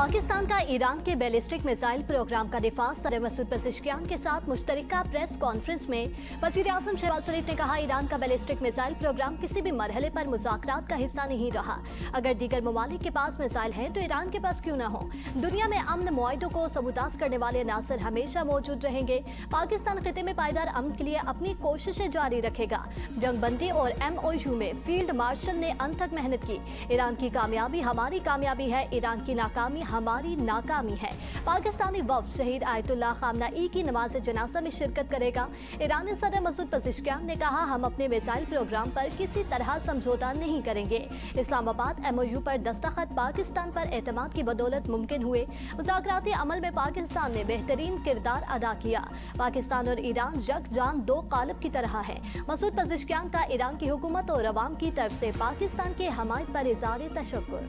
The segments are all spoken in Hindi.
पाकिस्तान का ईरान के बैलिस्टिक मिसाइल प्रोग्राम का दिफा सदर मसूद पेज़ेश्कियान के साथ मुश्तरका प्रेस कॉन्फ्रेंस में वज़ीर-ए-आज़म शहबाज शरीफ ने कहा, ईरान का बैलिस्टिक मिसाइल प्रोग्राम किसी भी मरहले पर मुज़ाकरात का हिस्सा नहीं रहा। अगर दीगर ममालिक के पास मिसाइल हैं तो ईरान के पास क्यों न हो। दुनिया में अमन मुआहिदों को सबूताज करने वाले अनासर हमेशा मौजूद रहेंगे। पाकिस्तान खिते में पायदार अमन के लिए अपनी कोशिशें जारी रखेगा। जंगबंदी और MOU में फील्ड मार्शल ने अंत तक मेहनत की। ईरान की कामयाबी हमारी कामयाबी है, ईरान की नाकामी हमारी नाकामी है। पाकिस्तानी वफ़द शहीद आयतुल्लाह खामनाई की नमाज जनाजा में शिरकत करेगा। ईरानी सदर मसूद पेज़ेश्कियान ने कहा, हम अपने मिसाइल प्रोग्राम पर किसी तरह समझौता नहीं करेंगे। इस्लामाबाद MOU पर दस्तखत पाकिस्तान पर एतमाद की बदौलत मुमकिन हुए। मुज़ाकराती अमल में पाकिस्तान ने बेहतरीन किरदार अदा किया। पाकिस्तान और ईरान यकजान दो कालब की तरह है। मसूद पेज़ेश्कियान का ईरान की हुकूमत और अवाम की तरफ से पाकिस्तान की हमायत पर इज़हार तशक्कुर।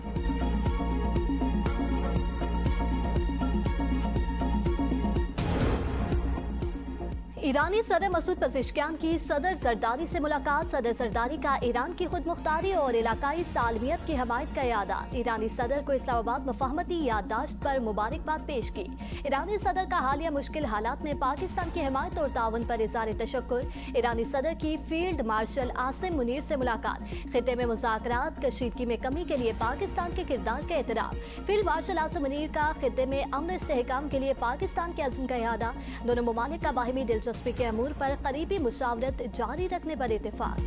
ईरानी सदर मसूद पेज़ेश्कियान की सदर जरदारी से मुलाकात। सदर जरदारी का ईरान की खुद मुख्तारी और इलाकाई सालमियत की हमायत का इरादा। ईरानी सदर को इस्लामाबाद मफाहमती याददाश्त पर मुबारकबाद पेश की। ईरानी सदर का हालिया मुश्किल हालात में पाकिस्तान की हमायत और ताउन पर इज़हार तशक्कुर। ईरानी सदर की फील्ड मार्शल आसिम मुनीर से मुलाकात। खिते में मुज़ाकरात कशीदगी में कमी के लिए पाकिस्तान के किरदार का एतराफ़। फील्ड मार्शल आसिम मुनीर का खिते में अमन इस्तेहकाम के लिए पाकिस्तान के अज़्म का इरादा। दोनों ममालिक का बाहिमी दिलचस्पी के अमूर पर करीबी मुशावरत जारी रखने पर इत्तेफाक।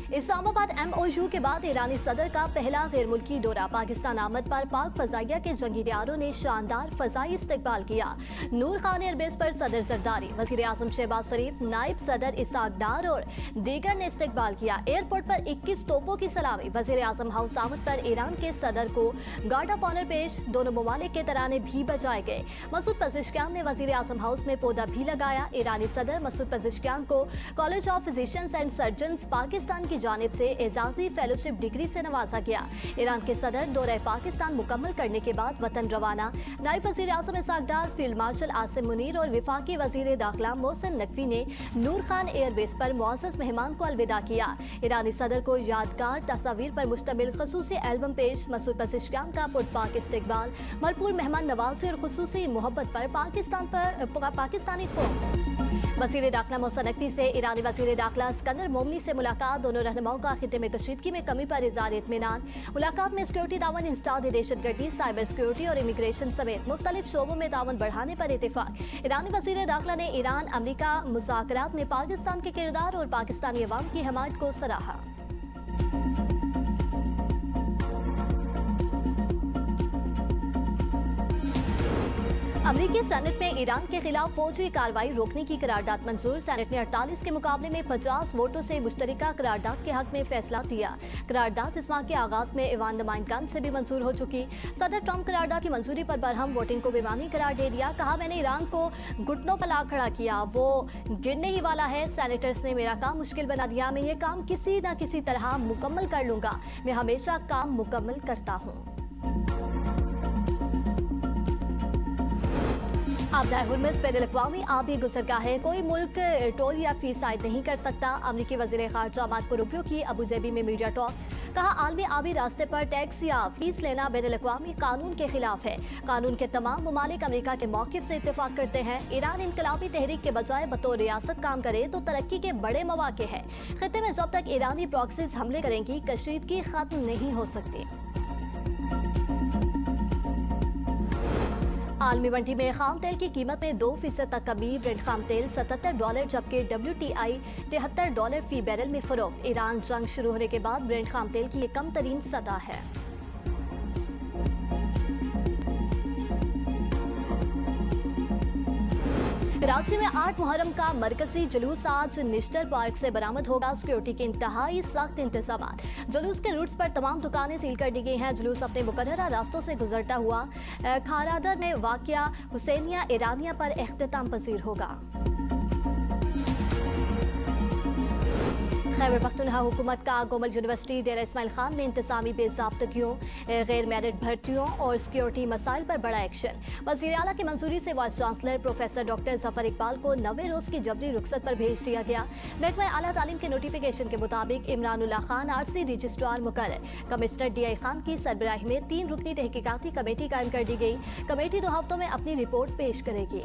इस्लामाबाद MOU के बाद ईरानी सदर का पहला गैर मुल्की दौरा। पाकिस्तान आमद पर पाक फजाइया के जंगी ड्यारों ने शानदार फजाई इस्तकबाल किया। नूर खान एयरबेस पर सदर जरदारी, वज़ीर-ए-आज़म शहबाज शरीफ, नायब सदर इसाक डार और दीगर ने इस्तकबाल किया। एयरपोर्ट पर 21 तोपों की सलामी। वज़ीर-ए-आज़म हाउस आमद पर ईरान के सदर को गार्ड ऑफ ऑनर पेश। दोनों ममालिक के तराने भी बजाए गए। मसूद पेज़ेश्कियान ने वज़ीर-ए-आज़म हाउस में पौधा भी लगाया। ईरानी सदर मसूद पेज़ेश्कियान को college of physicians and surgeons Pakistan की जानिब से एजाजी फेलोशिप डिग्री से नवाजा गया। ईरान के सदर दौरे पाकिस्तान मुकम्मल करने के बाद वतन रवाना। नायब वज़ीर आज़म इसाक डार, फील्ड मार्शल आसिम मुनीर और विफाकी वज़ीर दाखिला मोहसिन नकवी ने नूर खान एयरबेस पर मुअज़्ज़ज़ मेहमान को अलविदा किया। ईरानी सदर को यादगार तस्वीर पर मुश्तमिल ख़ुसूसी एल्बम पेश। मसूद पेज़ेश्कियान का पुरपाक इस्तकबाल, भरपूर मेहमान नवाज़ी और ख़ुसूसी मोहब्बत पर पाकिस्तानी कौम। वज़ीर दाखिला मोहसिन नकवी से ईरानी वज़ीर दाखिला सिकंदर मोमनी से मुलाकात। दोनों रहनुमाओं का खिते में कशीदगी में कमी पर इज़हार इत्मीनान। मुलाकात में सिक्योरिटी तावन, इंसदाद दहशतगर्दी, साइबर सिक्योरिटी और इमिग्रेशन समेत मुख्तलिफ शोबों में तावन बढ़ाने पर इत्तेफाक। ईरानी वज़ीर दाखिला ने ईरान अमरीका मुज़ाकरात में पाकिस्तान के किरदार और पाकिस्तानी अवाम की हमायत को सराहा। अमरीकी सेनेट में ईरान के खिलाफ फौजी कार्रवाई रोकने की करारदाद मंजूर। सेनेट ने 48 के मुकाबले में 50 वोटों से मुश्तरका करारदाद के हक में फैसला दिया। करारदाद इस माह के आगाज में ईवान नुमाइंदगान से भी मंजूर हो चुकी। सदर ट्रंप करारदाद की मंजूरी पर बरहम वोटिंग को बेमानी करार दे दिया। कहा, मैंने ईरान को घुटनों पर ला खड़ा किया, वो गिरने ही वाला है। सेनेटर्स ने मेरा काम मुश्किल बना दिया। मैं ये काम किसी न किसी तरह मुकम्मल कर लूंगा। मैं हमेशा काम मुकम्मल करता हूँ। आपदा हुर्मुज़ बैनुल-अक़वामी आबी गुज़रगाह है। कोई मुल्क टोल या फीस आयद नहीं कर सकता। अमरीकी वज़ीर ख़ारजा मार्को रूबियो की अबू ज़बी में मीडिया टॉक। कहा, आलमी आबी रास्ते पर टैक्स या फीस लेना बैनुल-अक़वामी कानून के खिलाफ है। कानून के तमाम ममालिक अमरीका के मौक़िफ़ से इत्तेफाक करते हैं। ईरान इनकलाबी तहरीक के बजाय बतौर रियासत काम करे तो तरक्की के बड़े मौक़े हैं। खित्ते में जब तक ईरानी प्रॉक्सीज़ हमले करेंगी, कशीदगी ख़त्म नहीं हो सकती। आलमी मंडी में खाम तेल की कीमत में 2% तक कमी। ब्रेंट खाम तेल $77 जबकि WTI $73 फी बैरल में फरोख्त। ईरान जंग शुरू होने के बाद ब्रेंट खाम तेल की ये कम तरीन सतह है। कराची में 8 मुहर्रम का मरकजी जुलूस आज निश्तर पार्क से बरामद होगा। सिक्योरिटी के इंतहाई सख्त इंतजाम। जुलूस के रूट्स पर तमाम दुकानें सील कर दी गई हैं। जुलूस अपने मुकर्ररा रास्तों से गुजरता हुआ खारादर में वाक़िया हुसैनिया ईरानिया पर इख्तिताम पजीर होगा। खैबर पख्तूनख्वा हुकूमत का गोमल यूनिवर्सिटी डेरा इस्माइल खान में इंतजामी बेज़ाब्तगियों, गैर मैरिड भर्तियों और सिक्योरिटी मसाइल पर बड़ा एक्शन। वज़ीर आला की मंजूरी से vice chancellor professor doctor Zafar Iqbal को 90 रोज़ की जबरी रुखसत पर भेज दिया गया। महकमा आला तालीम के नोटिफिकेशन के मुताबिक इमरानुल्लाह खान RC रजिस्ट्रार मुकर्रर। कमिश्नर DI खान की सरबराही में 3 रुकनी तहकीकाती कमेटी कायम कर दी गई। कमेटी 2 हफ्तों में अपनी रिपोर्ट पेश करेगी।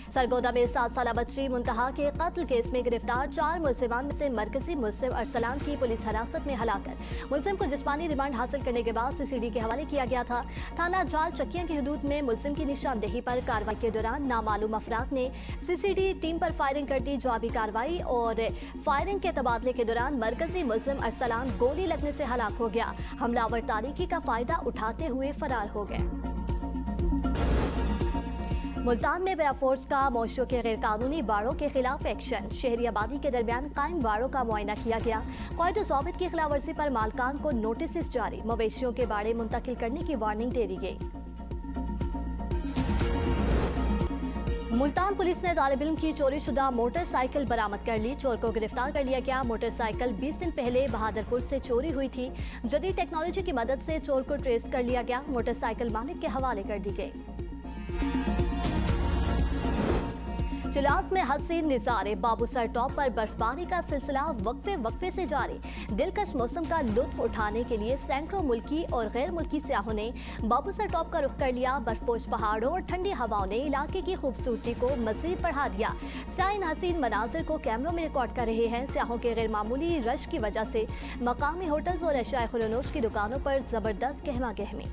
सरगोदा में 7 साला बच्ची मुंतहा के कत्ल केस में गिरफ्तार 4 मुलजिमान में से मरकजी मुलजिम अरसलान की पुलिस हिरासत में हलाकत। मुलजिम को जिस्मानी रिमांड हासिल करने के बाद CCD के हवाले किया गया था। थाना जाल चक्कियां की हदूद में मुलजिम की निशानदेही पर कार्रवाई के दौरान नामालूम अफराद ने CCD टीम पर फायरिंग कर दी। जवाबी कार्रवाई और फायरिंग के तबादले के दौरान मरकजी मुलजिम अरसलान गोली लगने से हलाक हो गया। हमलावर तारीकी का फायदा उठाते हुए फरार हो गए। मुल्तान में पैराफोर्स का मौशियों के गैर कानूनी बाड़ों के खिलाफ एक्शन। शहरी आबादी के दरमियान कायम बाड़ों का मुआयना किया गया। क़ायद ज़ाबित की खिलाफ वर्जी पर मालकान को नोटिस जारी। मवेशियों के बाड़े मुंतकिल करने की वार्निंग दे दी गई। मुल्तान पुलिस ने तालिब इल्म की चोरीशुदा मोटरसाइकिल बरामद कर ली। चोर को गिरफ्तार कर लिया गया। मोटरसाइकिल 20 दिन पहले बहादुरपुर से चोरी हुई थी। जदीद टेक्नोलॉजी की मदद से चोर को ट्रेस कर लिया गया। मोटरसाइकिल मालिक के हवाले कर दी गई। चिलास में हसीन नज़ारे। बाबूसर टॉप पर बर्फबारी का सिलसिला वक्फे से जारी। दिलकश मौसम का लुत्फ उठाने के लिए सैकड़ों मुल्की और गैर मुल्की सियाहों ने बाबूसर टॉप का रुख कर लिया। बर्फपोश पहाड़ों और ठंडी हवाओं ने इलाके की खूबसूरती को मजीद बढ़ा दिया। साइन हसीन मनाजिर को कैमरों में रिकॉर्ड कर रहे हैं। सियाहों के गैर मामूली रश की वजह से मकामी होटल्स और अशिया खुलनोश की दुकानों पर जबरदस्त गहमा गहमी।